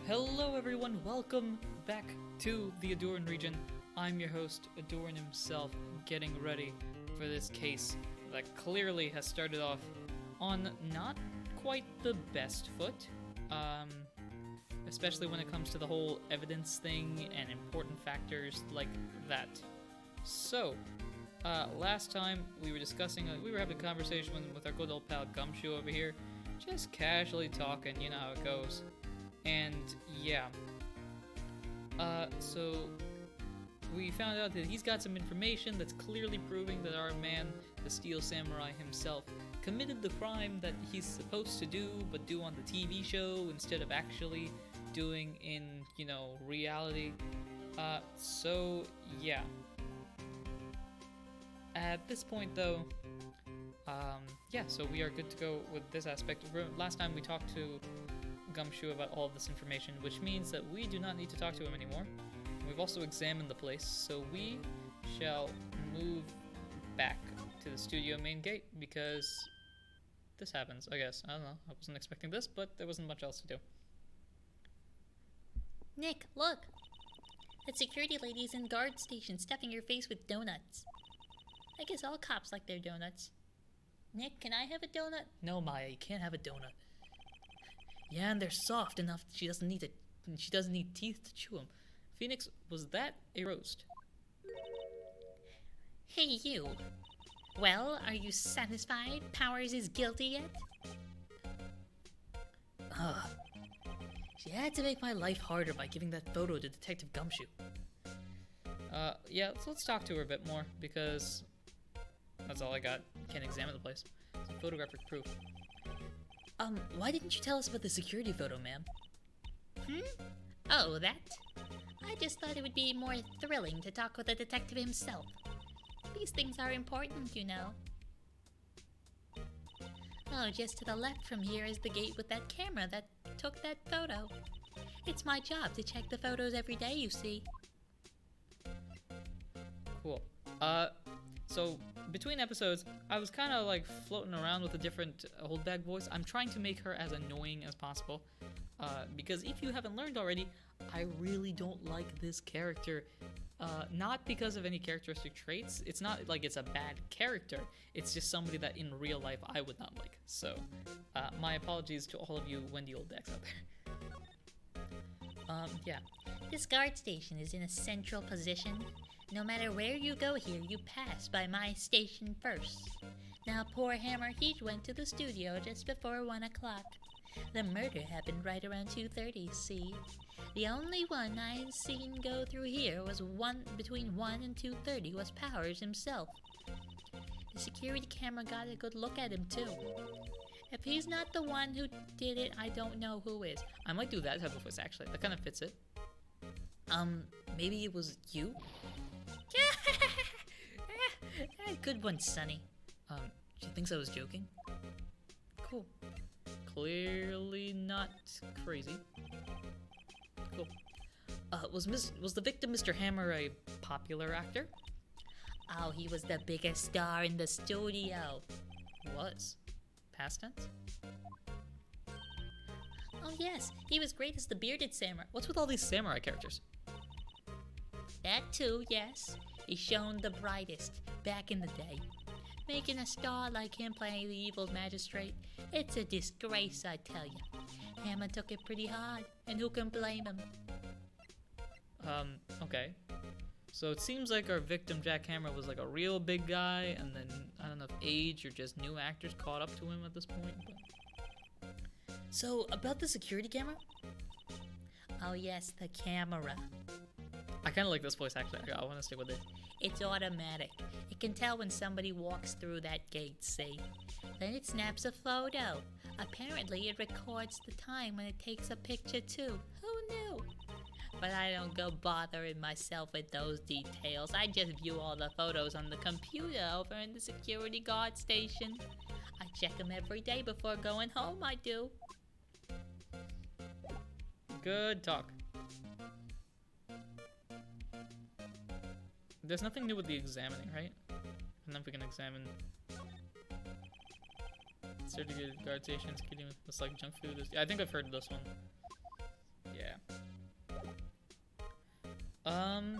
Hello everyone, welcome back to the Ahdurin region. I'm your host, Ahdurin himself, getting ready for this case that clearly has started off on not quite the best foot, especially when it comes to the whole evidence thing and important factors like that. So, last time we were discussing, we were having a conversation with our good old pal Gumshoe over here, just casually talking, you know how it goes. And yeah, so we found out that he's got some information that's clearly proving that our man, the Steel Samurai himself, committed the crime that he's supposed to do, but do on the TV show instead of actually doing in, reality. So yeah. At this point though, so we are good to go with this aspect. Last time we talked to Gumshoe about all of this information, which means that we do not need to talk to him anymore. We've also examined the place, so we shall move back to the studio main gate because this happens, I guess. I don't know, I wasn't expecting this, but there wasn't much else to do. Nick, look! That security lady's in guard station stuffing her face with donuts. I guess all cops like their donuts. Nick, can I have a donut? No, Maya, you can't have a donut. Yeah, and they're soft enough that she doesn't need teeth to chew them. Phoenix, was that a roast? Hey, you. Well, are you satisfied Powers is guilty yet? She had to make my life harder by giving that photo to Detective Gumshoe. Yeah, so let's talk to her a bit more, because that's all I got. Can't examine the place. It's photographic proof. Why didn't you tell us about the security photo, ma'am? Oh, that? I just thought it would be more thrilling to talk with the detective himself. These things are important, you know. Oh, just to the left from here is the gate with that camera that took that photo. It's my job to check the photos every day, you see. Cool. So between episodes, I was kind of like floating around with a different old bag voice. I'm trying to make her as annoying as possible, because if you haven't learned already, I really don't like this character. Not because of any characteristic traits. It's not like it's a bad character. It's just somebody that in real life I would not like. So, my apologies to all of you Wendy old bags out there. Yeah. This guard station is in a central position. No matter where you go here, you pass by my station first. Now, poor Hammer, he went to the studio just before 1 o'clock. The murder happened right around 2:30, see? The only one I'd seen go through here was between 1 and 2:30 was Powers himself. The security camera got a good look at him, too. If he's not the one who did it, I don't know who is. I might do that type of voice, actually. That kind of fits it. Maybe it was you? Good one, Sonny. She thinks I was joking? Cool. Clearly not crazy. Cool. Was the victim, Mr. Hammer, a popular actor? Oh, he was the biggest star in the studio. Was? Past tense? Oh yes, he was great as the bearded samurai. What's with all these samurai characters? That too, yes. He shone the brightest back in the day. Making a star like him playing the evil magistrate, it's a disgrace, I tell you. Hammer took it pretty hard, and who can blame him? Okay. So it seems like our victim, Jack Hammer, was like a real big guy, and then, I don't know if age or just new actors caught up to him at this point. But... So, about the security camera? Oh yes, the camera. I kind of like this voice, actually. I want to stick with it. It's automatic. It can tell when somebody walks through that gate, see? Then it snaps a photo. Apparently, it records the time when it takes a picture, too. Who knew? But I don't go bothering myself with those details. I just view all the photos on the computer over in the security guard station. I check them every day before going home, I do. Good talk. There's nothing new with the examining, right? And then we can examine certificated guard stations, getting with like junk food. I think I've heard of this one. Yeah.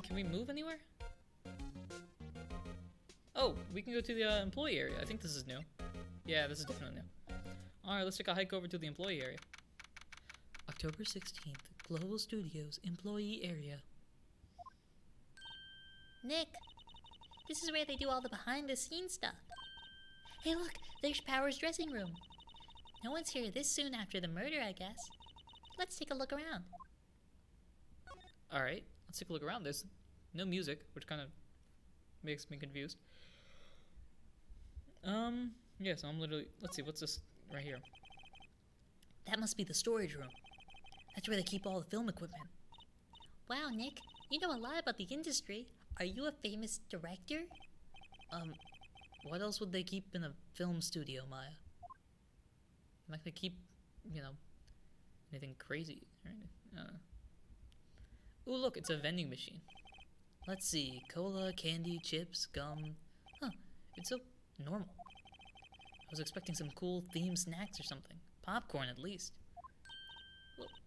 Can we move anywhere? Oh, we can go to the employee area. I think this is new. Yeah, this is definitely new. Alright, let's take a hike over to the employee area. October 16th, Global Studios employee area. Nick, this is where they do all the behind-the-scenes stuff. Hey look, there's Power's dressing room. No one's here this soon after the murder, I guess. Let's take a look around. Alright, let's take a look around. There's no music, which kind of makes me confused. Yeah, so I'm literally... Let's see, what's this right here? That must be the storage room. That's where they keep all the film equipment. Wow, Nick, you know a lot about the industry. Are you a famous director? What else would they keep in a film studio, Maya? I'm not gonna keep, you know, anything crazy or anything. Ooh, look, it's a vending machine. Let's see, cola, candy, chips, gum. Huh, it's so normal. I was expecting some cool themed snacks or something. Popcorn, at least.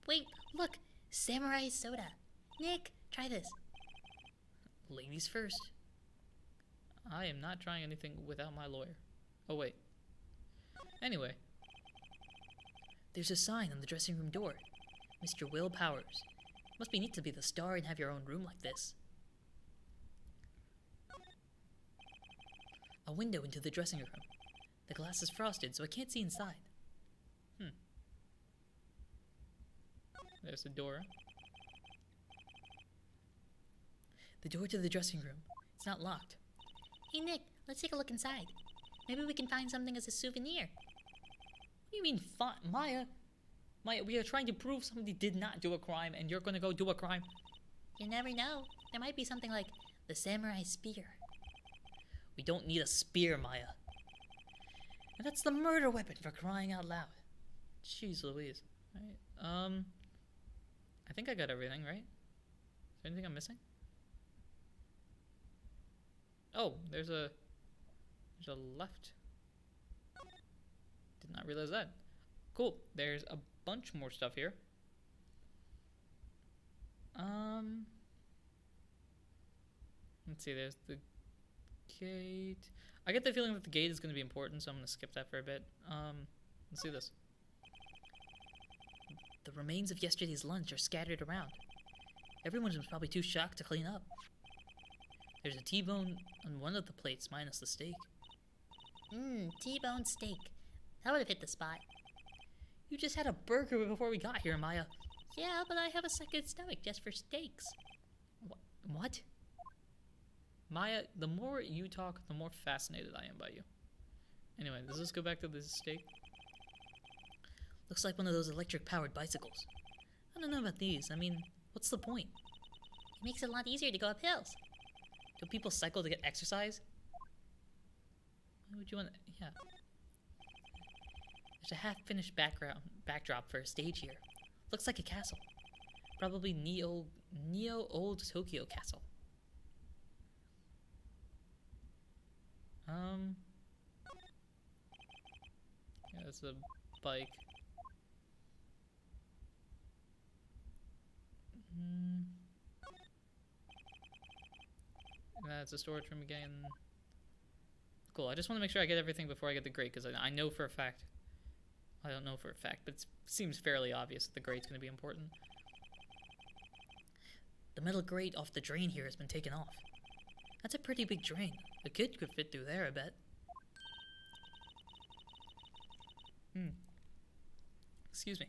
Wait, look, samurai soda. Nick, try this. Ladies first. I am not trying anything without my lawyer. Oh, wait. Anyway. There's a sign on the dressing room door. Mr. Will Powers. Must be neat to be the star and have your own room like this. A window into the dressing room. The glass is frosted, so I can't see inside. There's the door. The door to the dressing room. It's not locked. Hey Nick, let's take a look inside. Maybe we can find something as a souvenir. What do you mean, Maya? Maya, we are trying to prove somebody did not do a crime, and you're gonna go do a crime? You never know. There might be something like the samurai spear. We don't need a spear, Maya. And that's the murder weapon, for crying out loud. Jeez Louise. Right. I think I got everything, right? Is there anything I'm missing? Oh, there's a left. Did not realize that. Cool. There's a bunch more stuff here. Let's see, there's the gate. I get the feeling that the gate is going to be important, so I'm going to skip that for a bit. Let's see this. The remains of yesterday's lunch are scattered around. Everyone was probably too shocked to clean up. There's a T-bone on one of the plates minus the steak. T-bone steak. That would have hit the spot. You just had a burger before we got here, Maya. Yeah, but I have a second stomach just for steaks. What? Maya, the more you talk, the more fascinated I am by you. Anyway, does this go back to this steak? Looks like one of those electric-powered bicycles. I don't know about these. I mean, what's the point? It makes it a lot easier to go up hills. Do people cycle to get exercise? Why would you want to... Yeah. There's a half-finished backdrop for a stage here. Looks like a castle. Probably Neo Old Tokyo Castle. Yeah, that's a bike. That's a storage room again. Cool, I just want to make sure I get everything before I get the grate, because I know for a fact. I don't know for a fact, but it seems fairly obvious that the grate's going to be important. The metal grate off the drain here has been taken off. That's a pretty big drain. A kid could fit through there, I bet. Excuse me.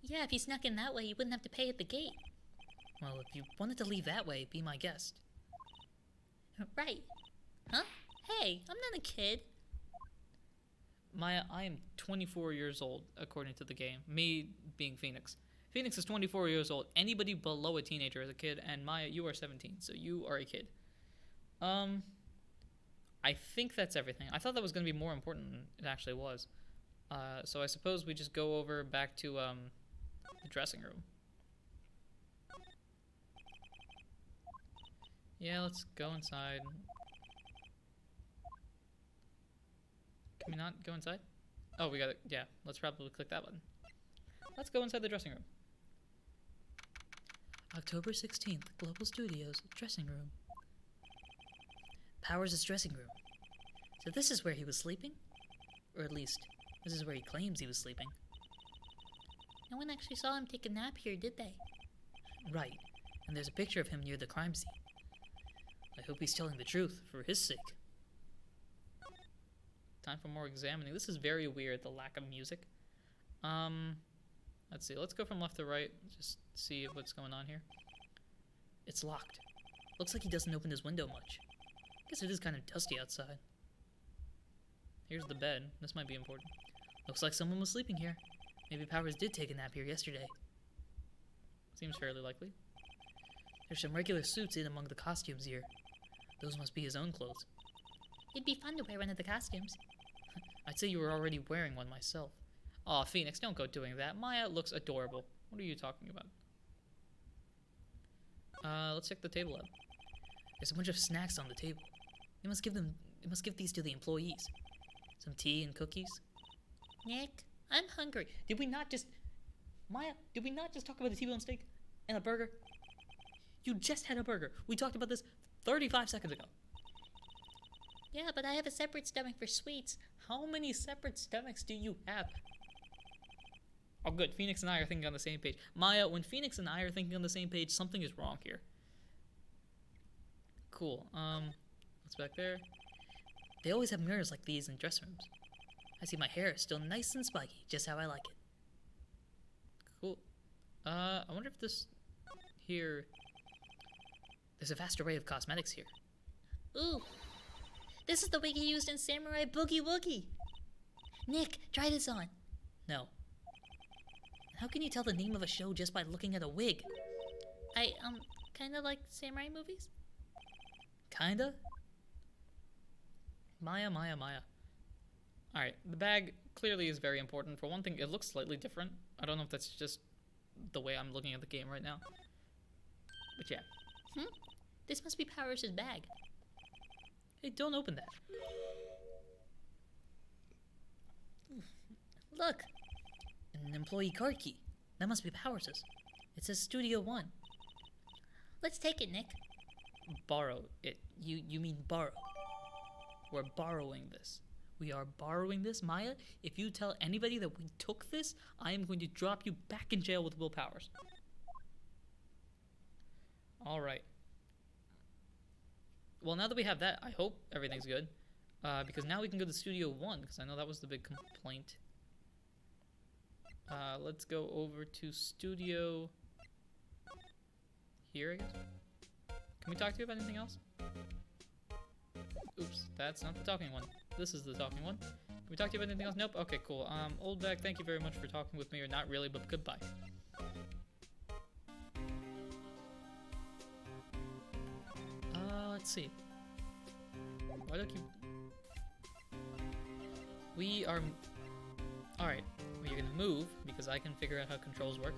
Yeah, if you snuck in that way, you wouldn't have to pay at the gate. Well, if you wanted to leave that way, be my guest. Right. Huh? Hey, I'm not a kid. Maya, I am 24 years old, according to the game. Me being Phoenix. Phoenix is 24 years old. Anybody below a teenager is a kid, and Maya, you are 17, so you are a kid. I think that's everything. I thought that was going to be more important than it actually was. So I suppose we just go over back to the dressing room. Yeah, let's go inside. Can we not go inside? Oh, we gotta, yeah, let's probably click that button. Let's go inside the dressing room. October 16th, Global Studios, dressing room. Powers' dressing room. So this is where he was sleeping? Or at least, this is where he claims he was sleeping. No one actually saw him take a nap here, did they? Right, and there's a picture of him near the crime scene. I hope he's telling the truth, for his sake. Time for more examining. This is very weird, the lack of music. Let's see, let's go from left to right, just see what's going on here. It's locked. Looks like he doesn't open his window much. Guess it is kind of dusty outside. Here's the bed. This might be important. Looks like someone was sleeping here. Maybe Powers did take a nap here yesterday. Seems fairly likely. There's some regular suits in among the costumes here. Those must be his own clothes. It'd be fun to wear one of the costumes. I'd say you were already wearing one myself. Aw, Phoenix, don't go doing that. Maya looks adorable. What are you talking about? Let's check the table out. There's a bunch of snacks on the table. They must give these to the employees. Some tea and cookies. Nick, I'm hungry. Did we not just... Maya, did we not just talk about the T-bone steak and a burger? You just had a burger. We talked about this 35 seconds ago. Yeah, but I have a separate stomach for sweets. How many separate stomachs do you have? Oh, good. Phoenix and I are thinking on the same page. Maya, when Phoenix and I are thinking on the same page, something is wrong here. Cool. What's back there? They always have mirrors like these in dress rooms. I see my hair is still nice and spiky, just how I like it. Cool. I wonder if this here... There's a vast array of cosmetics here. Ooh, this is the wig he used in Samurai Boogie Woogie. Nick, try this on. No. How can you tell the name of a show just by looking at a wig? I, kinda like samurai movies. Kinda? Maya. Alright, the bag clearly is very important. For one thing, it looks slightly different. I don't know if that's just the way I'm looking at the game right now. But yeah. This must be Powers' bag. Hey, don't open that. Look. An employee card key. That must be Powers'. It says Studio 1. Let's take it, Nick. Borrow it. You mean borrow. We're borrowing this. We are borrowing this, Maya. If you tell anybody that we took this, I am going to drop you back in jail with Will Powers. Alright. Well, now that we have that, I hope everything's good. Because now we can go to Studio 1, because I know that was the big complaint. Let's go over to Studio... here, I guess? Can we talk to you about anything else? Oops, that's not the talking one. This is the talking one. Can we talk to you about anything else? Nope? Okay, cool. Old Bag, thank you very much for talking with me, or not really, but goodbye. Let's see. Why do I keep... We are... Alright, we're gonna move, because I can figure out how controls work.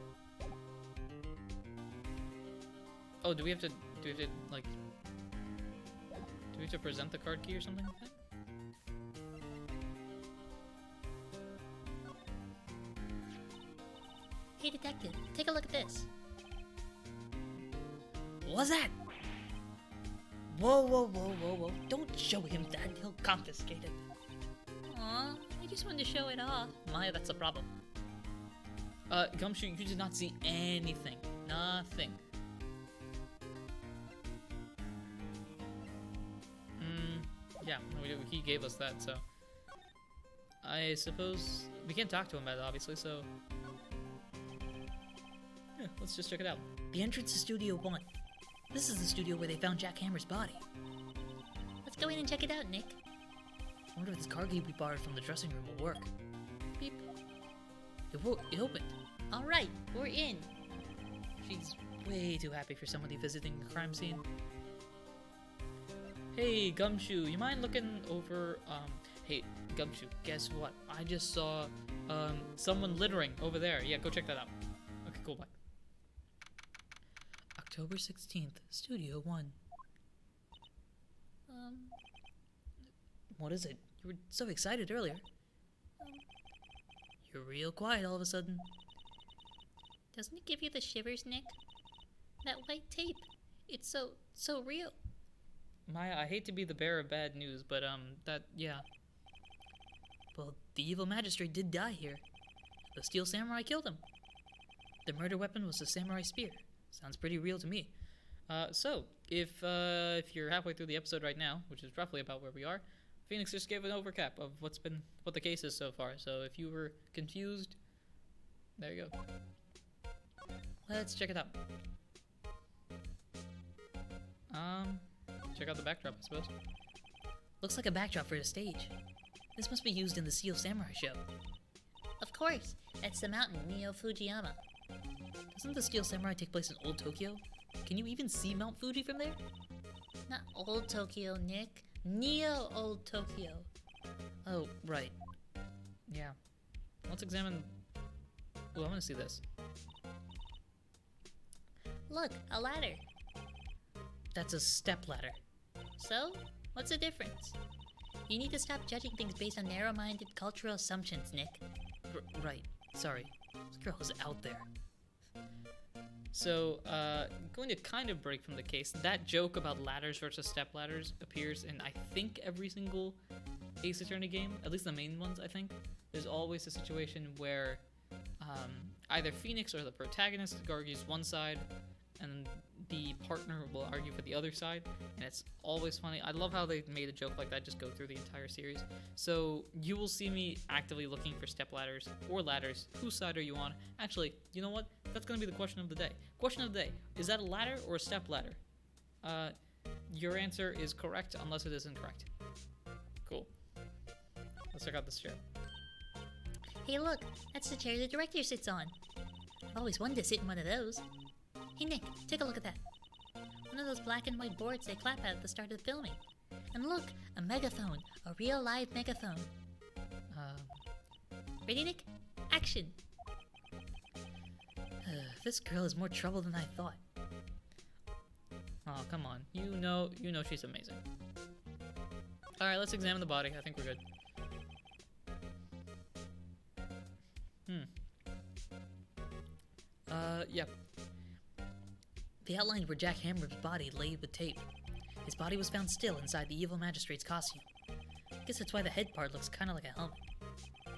Oh, do we have to, like... Do we have to present the card key or something like that? Hey, detective, take a look at this. What's that? Whoa. Don't show him that. He'll confiscate it. Aw, I just wanted to show it off. Maya, that's the problem. Gumshoe, you did not see anything. Nothing. Yeah, he gave us that, so... I suppose... We can't talk to him about it, obviously, so... Yeah, let's just check it out. The entrance to Studio 1. This is the studio where they found Jack Hammer's body. Let's go in and check it out, Nick. I wonder if this card key we borrowed from the dressing room will work. Beep. It opened. Alright, we're in. She's way too happy for somebody visiting a crime scene. Hey, Gumshoe, you mind looking over, hey, Gumshoe, guess what? I just saw, someone littering over there. Yeah, go check that out. Okay, cool, bye. October 16th, Studio 1. What is it? You were so excited earlier. You're real quiet all of a sudden. Doesn't it give you the shivers, Nick? That white tape. It's so real. Maya, I hate to be the bearer of bad news, but, yeah. Well, the evil magistrate did die here. The steel samurai killed him. The murder weapon was a samurai spear. Sounds pretty real to me. So, if you're halfway through the episode right now, which is roughly about where we are, Phoenix just gave an overcap of what the case is so far. So if you were confused, there you go. Let's check it out. Check out the backdrop, I suppose. Looks like a backdrop for the stage. This must be used in the Steel Samurai show. Of course, that's the mountain, Neo Fujiyama. Doesn't the Steel Samurai take place in Old Tokyo? Can you even see Mount Fuji from there? Not Old Tokyo, Nick. Neo Old Tokyo. Oh, right. Yeah. Let's examine... Oh, I want to see this. Look, a ladder. That's a step ladder. So, what's the difference? You need to stop judging things based on narrow-minded cultural assumptions, Nick. Right. Sorry. This girl is out there. So, going to kind of break from the case. That joke about ladders versus step ladders appears in, I think, every single Ace Attorney game. At least the main ones, I think. There's always a situation where either Phoenix or the protagonist argues one side, and the partner will argue for the other side, and it's always funny. I love how they made a joke like that just go through the entire series. So you will see me actively looking for step ladders or ladders. Whose side are you on? Actually, you know what? That's going to be the question of the day. Question of the day. Is that a ladder or a step ladder? Your answer is correct unless it is incorrect. Cool. Let's check out this chair. Hey look, that's the chair the director sits on. I've always wanted to sit in one of those. Hey Nick, take a look at that. One of those black and white boards they clap at the start of the filming. And look, a megaphone, a real live megaphone. Ready Nick? Action! This girl is more trouble than I thought. Oh, come on. You know she's amazing. Alright, let's examine the body. I think we're good. Yep. The outline where Jack Hammer's body laid with tape. His body was found still inside the evil magistrate's costume. Guess that's why the head part looks kind of like a helmet.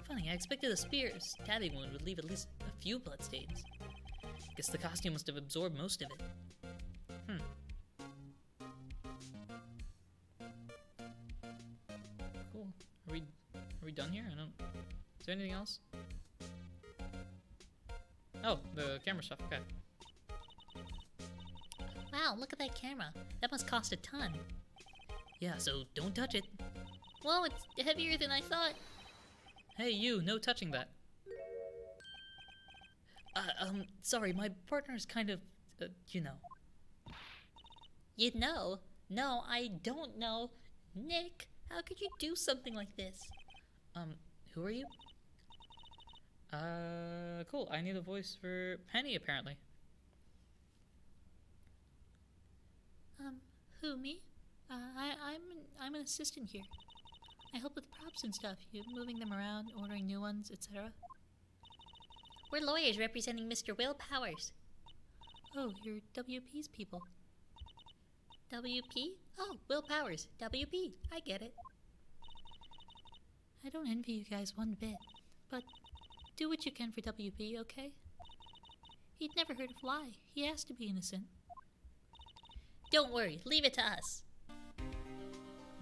Funny, I expected a spear stabbing wound would leave at least a few bloodstains. Guess the costume must have absorbed most of it. Cool. Are we done here? Is there anything else? Oh, the camera stuff. Okay. Wow, look at that camera. That must cost a ton. Yeah, so don't touch it. Whoa, it's heavier than I thought. Hey, you, no touching that. Sorry, my partner's kind of, you know. You know? No, I don't know. Nick, how could you do something like this? Who are you? Cool. I need a voice for Penny, apparently. Who, me? I'm an assistant here. I help with props and stuff, moving them around, ordering new ones, etc. We're lawyers representing Mr. Will Powers. Oh, you're WP's people. WP? Oh, Will Powers. WP. I get it. I don't envy you guys one bit, but do what you can for WP, okay? He'd never hurt a fly. He has to be innocent. Don't worry, leave it to us.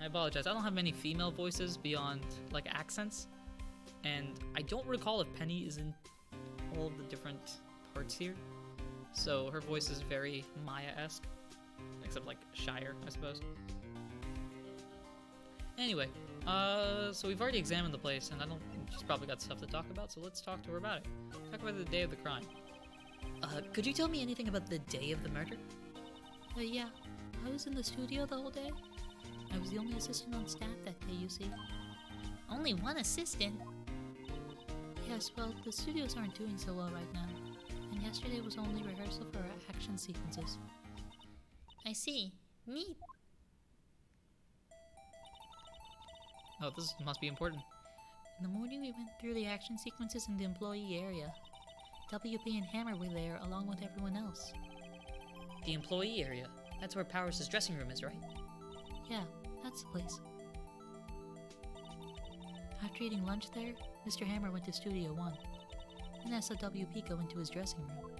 I apologize. I don't have many female voices beyond, like, accents. And I don't recall if Penny is in all of the different parts here. So her voice is very Maya-esque. Except, like, shyer, I suppose. Anyway, so we've already examined the place, and she's probably got stuff to talk about, so let's talk to her about it. Talk about the day of the crime. Could you tell me anything about the day of the murder? Yeah. I was in the studio the whole day. I was the only assistant on staff that day, you see. Only one assistant? Yes, well, the studios aren't doing so well right now. And yesterday was only rehearsal for our action sequences. I see. Neat. Oh, this must be important. In the morning we went through the action sequences in the employee area. WP and Hammer were there along with everyone else. The employee area. That's where Powers' dressing room is, right? Yeah, that's the place. After eating lunch there, Mr. Hammer went to Studio 1. Then I saw WP go into his dressing room.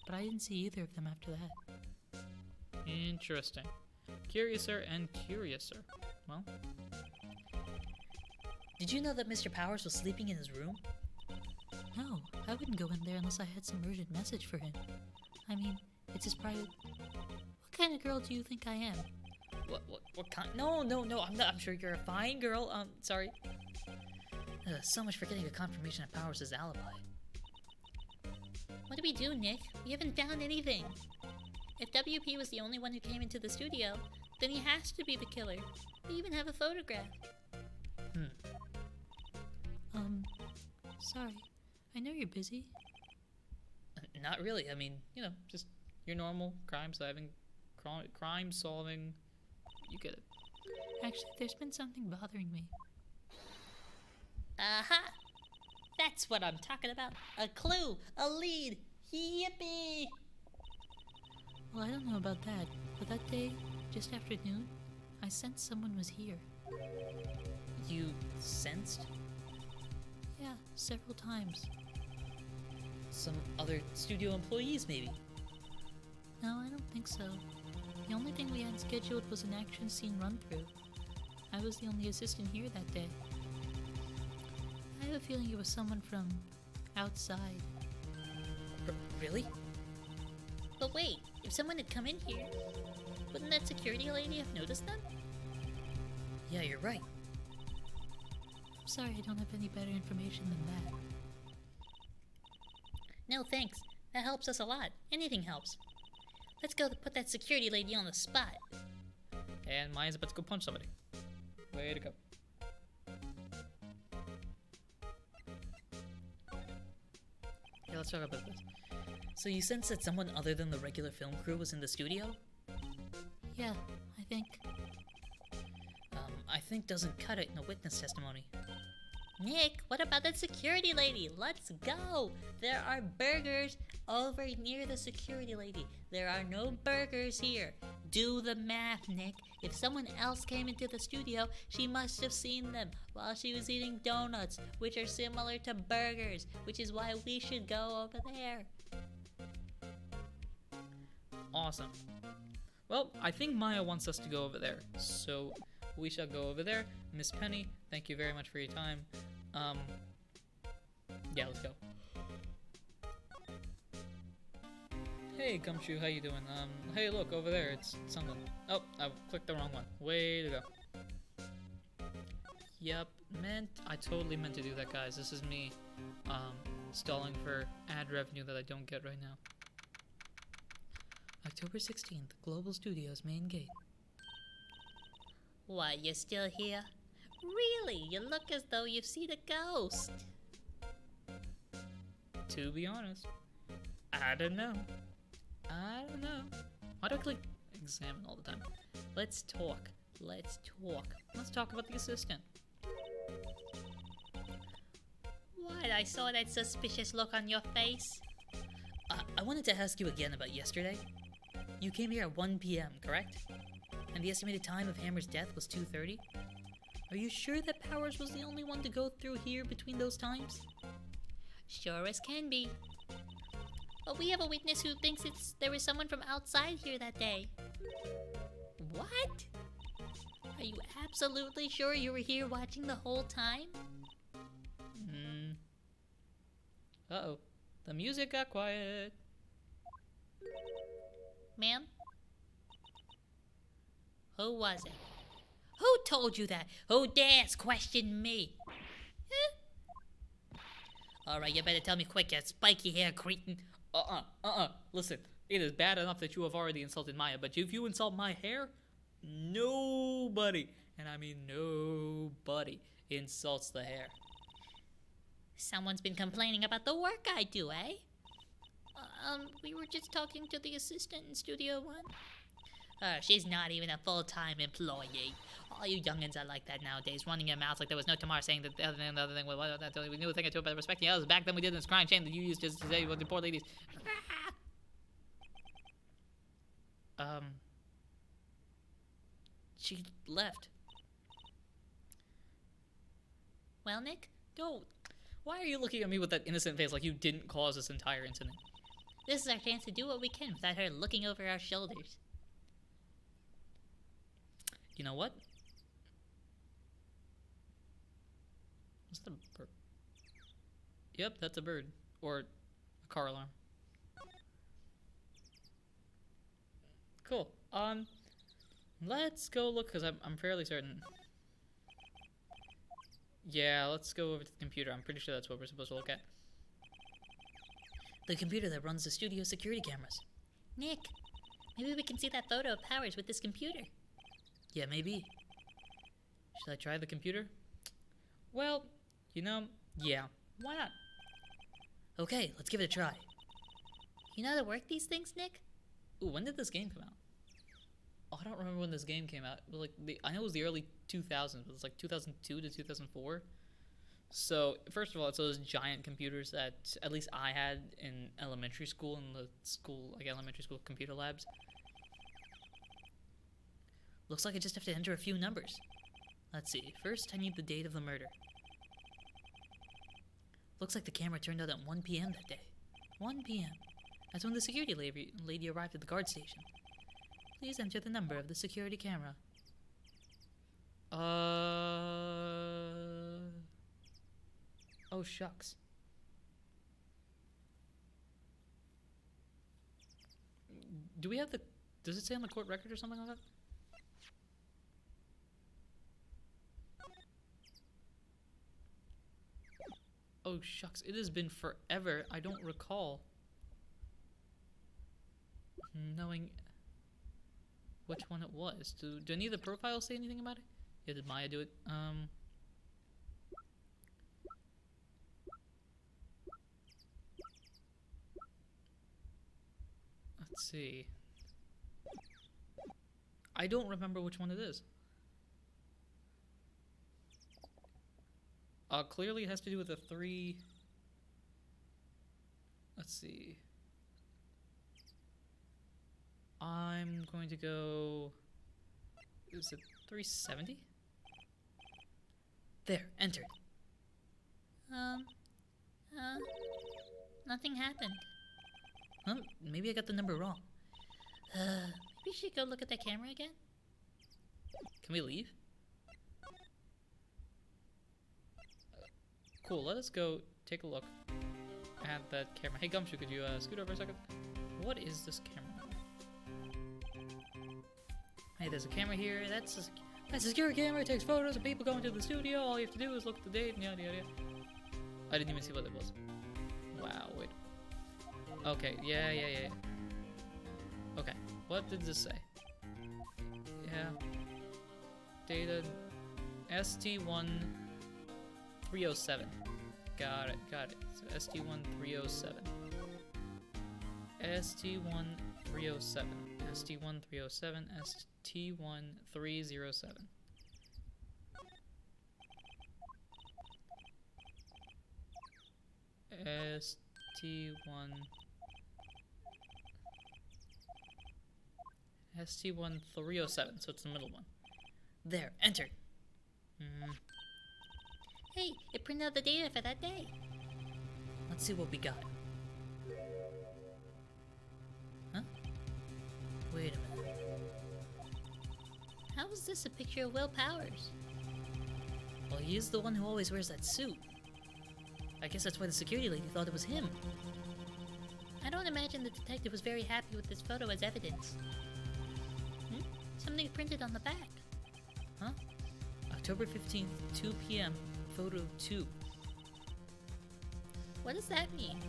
But I didn't see either of them after that. Interesting. Curiouser and curiouser. Well, did you know that Mr. Powers was sleeping in his room? No, I wouldn't go in there unless I had some urgent message for him. I mean, it's his private... What kind of girl do you think I am? What kind? No, I'm sure you're a fine girl. Sorry. So much for getting a confirmation of Powers' alibi. What do we do, Nick? We haven't found anything. If WP was the only one who came into the studio, then he has to be the killer. We even have a photograph. Sorry. I know you're busy. Not really. I mean, just your normal crime solving. You get it. Actually, there's been something bothering me. Aha! That's what I'm talking about. A clue, a lead. Yippee! Well, I don't know about that, but that day, just after noon, I sensed someone was here. You sensed? Yeah, several times. Some other studio employees, maybe? No, I don't think so. The only thing we had scheduled was an action scene run-through. I was the only assistant here that day. I have a feeling it was someone from outside. Really? But wait, if someone had come in here, wouldn't that security lady have noticed them? Yeah, you're right. I'm sorry I don't have any better information than that. No thanks, that helps us a lot. Anything helps. Let's go put that security lady on the spot. And Maya's about to go punch somebody. Way to go. Yeah, let's talk about this. So you sense that someone other than the regular film crew was in the studio? Yeah, I think. I think doesn't cut it in a witness testimony. Nick, what about that security lady? Let's go! There are burgers over near the security lady. There are no burgers here. Do the math, Nick. If someone else came into the studio, she must have seen them while she was eating donuts, which are similar to burgers, which is why we should go over there. Awesome. Well, I think Maya wants us to go over there, so we shall go over there. Miss Penny, thank you very much for your time. Yeah, let's go. Hey, Gumshoe, how you doing? Hey, look, over there, it's something. Oh, I clicked the wrong one. Way to go. Yep, I totally meant to do that, guys. This is me, stalling for ad revenue that I don't get right now. October 16th, Global Studios main gate. What, you're still here? Really? You look as though you've seen a ghost. To be honest, I don't know. Why do I click examine all the time? Let's talk. Let's talk about the assistant. What? I saw that suspicious look on your face. I wanted to ask you again about yesterday. You came here at 1 p.m., correct? And the estimated time of Hammer's death was 2:30? Are you sure that Powers was the only one to go through here between those times? Sure as can be. But we have a witness who thinks there was someone from outside here that day. What? Are you absolutely sure you were here watching the whole time? Uh-oh. The music got quiet. Ma'am? Who was it? Who told you that? Who dares question me? Alright, you better tell me quick, you spiky hair cretin. Listen, it is bad enough that you have already insulted Maya, but if you insult my hair, nobody, and I mean nobody, insults the hair. Someone's been complaining about the work I do, eh? We were just talking to the assistant in Studio 1. She's not even a full-time employee. All you youngins are like that nowadays, running your mouths like there was no tomorrow, saying that the other thing, we knew a thing or two about respecting others. Back then we did this crying shame that you used just to say, well, the poor ladies. She left. Well, Nick, Don't. Why are you looking at me with that innocent face like you didn't cause this entire incident? this is our chance to do what we can without her looking over our shoulders. You know what? Is that a bird? Yep, that's a bird. Or a car alarm. Cool. Let's go look, because I'm fairly certain. Yeah, let's go over to the computer. I'm pretty sure that's what we're supposed to look at. The computer that runs the studio security cameras. Nick, maybe we can see that photo of Powers with this computer. Yeah, maybe. Should I try the computer? Well, you know, yeah. Why not? Okay, let's give it a try. You know how to work these things, Nick? Ooh, when did this game come out? Oh, I don't remember when this game came out. It was like I know it was the early 2000s, but it was like 2002 to 2004. So, first of all, it's those giant computers that at least I had in elementary school, in the school, like elementary school computer labs. Looks like I just have to enter a few numbers. Let's see. First, I need the date of the murder. Looks like the camera turned out at 1 p.m. that day. 1 p.m. That's when the security lady arrived at the guard station. Please enter the number of the security camera. Oh, shucks. Do we have the... Does it say on the court record or something like that? Oh, shucks. It has been forever. I don't recall knowing which one it was. Do any of the profiles say anything about it? Yeah, did Maya do it? Let's see. I don't remember which one it is. Clearly it has to do with the 3... Let's see. I'm going to go... Is it 370? There, entered. Nothing happened. Maybe I got the number wrong. Maybe we should go look at the camera again? Can we leave? Cool, let us go take a look at that camera. Hey Gumshoe, could you scoot over a second? What is this camera? Hey, there's a camera here. That's a secure camera. It takes photos of people going to the studio. All you have to do is look at the date and yada yada yada. I didn't even see what it was. Wow, wait. Okay, yeah. Okay, what did this say? Yeah. Data ST1307. Got it. So ST1307. ST1307. ST1307. ST1307. ST1307, so it's the middle one. There, enter. Hey, it printed out the data for that day. Let's see what we got. Huh? Wait a minute. How is this a picture of Will Powers? Well, he is the one who always wears that suit. I guess that's why the security lady thought it was him. I don't imagine the detective was very happy with this photo as evidence. Something printed on the back. Huh? October 15th, 2 p.m., photo 2. What does that mean?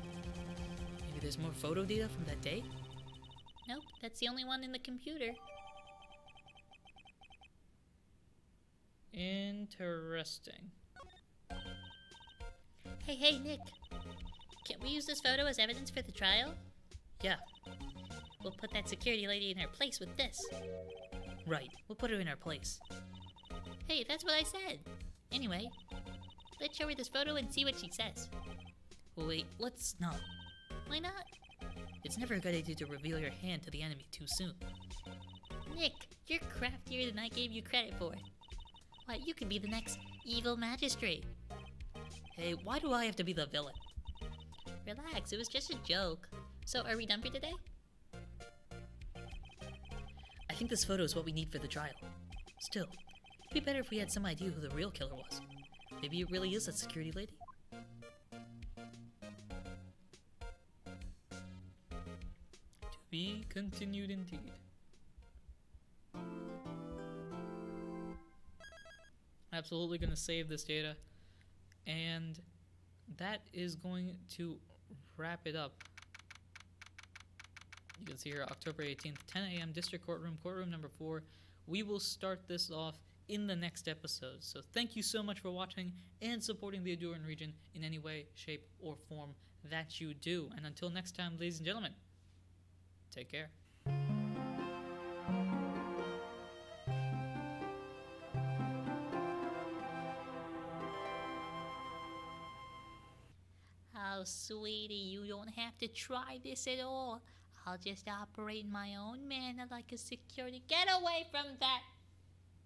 Maybe there's more photo data from that day? Nope, that's the only one in the computer. Interesting. Hey, Nick. Can't we use this photo as evidence for the trial? Yeah. We'll put that security lady in her place with this. Right, we'll put her in her place. Hey, that's what I said. Anyway, let's show her this photo and see what she says. Wait, let's not. Why not? It's never a good idea to reveal your hand to the enemy too soon. Nick, you're craftier than I gave you credit for. Why, you could be the next evil magistrate. Hey, why do I have to be the villain? Relax, it was just a joke. So, are we done for today? I think this photo is what we need for the trial. Still, it'd be better if we had some idea who the real killer was. Maybe it really is that security lady? To be continued indeed. Absolutely going to save this data, and that is going to wrap it up. You can see here October 18th, 10 a.m. District Courtroom number 4. We will start this off in the next episode. So thank you so much for watching and supporting the Ahdurin region in any way, shape, or form that you do. And until next time, ladies and gentlemen, take care. Oh, sweetie, you don't have to try this at all. I'll just operate in my own manner like a security. Get away from that